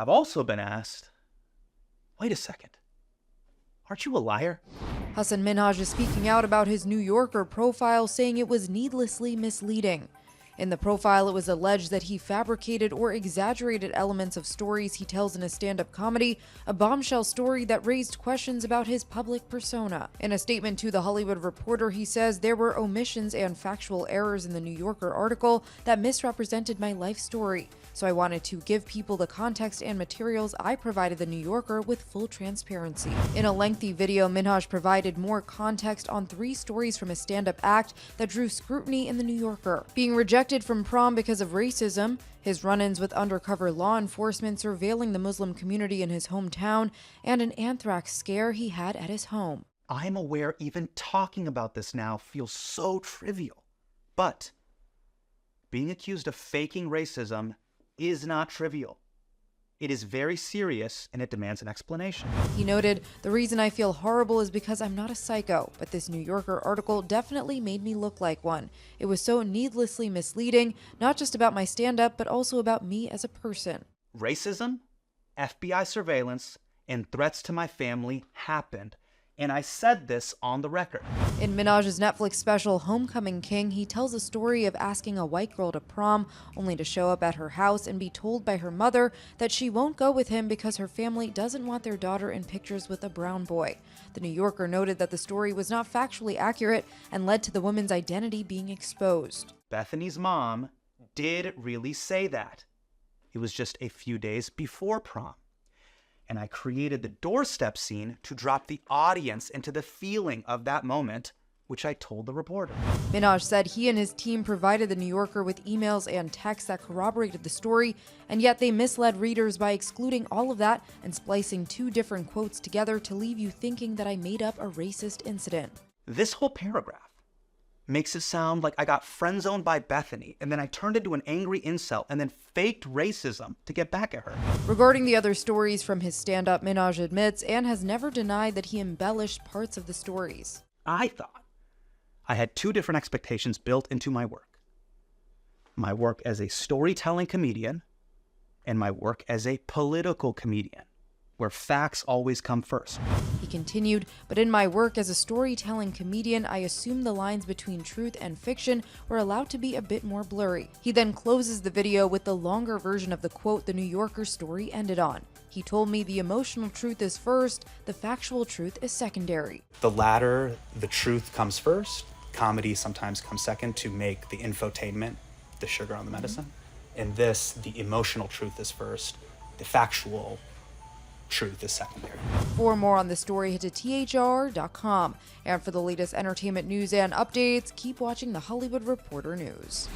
I've also been asked, wait a second, aren't you a liar? Hasan Minhaj is speaking out about his New Yorker profile, saying it was needlessly misleading. In the profile, it was alleged that he fabricated or exaggerated elements of stories he tells in his stand-up comedy, a bombshell story that raised questions about his public persona. In a statement to The Hollywood Reporter, he says there were omissions and factual errors in the New Yorker article that misrepresented my life story. So I wanted to give people the context and materials I provided The New Yorker with full transparency. In a lengthy video, Minhaj provided more context on 3 stories from his stand-up act that drew scrutiny in The New Yorker. Being rejected from prom because of racism, his run-ins with undercover law enforcement surveilling the Muslim community in his hometown, and an anthrax scare he had at his home. I'm aware even talking about this now feels so trivial. But being accused of faking racism is not trivial. It is very serious and it demands an explanation. He noted, "The reason I feel horrible is because I'm not a psycho, but this New Yorker article definitely made me look like one. It was so needlessly misleading, not just about my stand-up, but also about me as a person." Racism, FBI surveillance, and threats to my family happened. And I said this on the record. In Minaj's Netflix special Homecoming King, he tells a story of asking a white girl to prom, only to show up at her house and be told by her mother that she won't go with him because her family doesn't want their daughter in pictures with a brown boy. The New Yorker noted that the story was not factually accurate and led to the woman's identity being exposed. Bethany's mom did really say that. It was just a few days before prom. And I created the doorstep scene to drop the audience into the feeling of that moment, which I told the reporter. Minhaj said he and his team provided The New Yorker with emails and texts that corroborated the story, and yet they misled readers by excluding all of that and splicing 2 different quotes together to leave you thinking that I made up a racist incident. This whole paragraph makes it sound like I got friend-zoned by Bethany, and then I turned into an angry incel and then faked racism to get back at her. Regarding the other stories from his stand-up, Minhaj admits and has never denied that he embellished parts of the stories. I thought I had 2 different expectations built into my work. My work as a storytelling comedian and my work as a political comedian, where facts always come first. He continued, "But in my work as a storytelling comedian, I assumed the lines between truth and fiction were allowed to be a bit more blurry." He then closes the video with the longer version of the quote the New Yorker story ended on. He told me the emotional truth is first, the factual truth is secondary. The latter, the truth comes first. Comedy sometimes comes second to make the infotainment the sugar on the medicine. In this, the emotional truth is first, the factual truth is secondary. For more on this story, head to THR.com. And for the latest entertainment news and updates, keep watching The Hollywood Reporter News.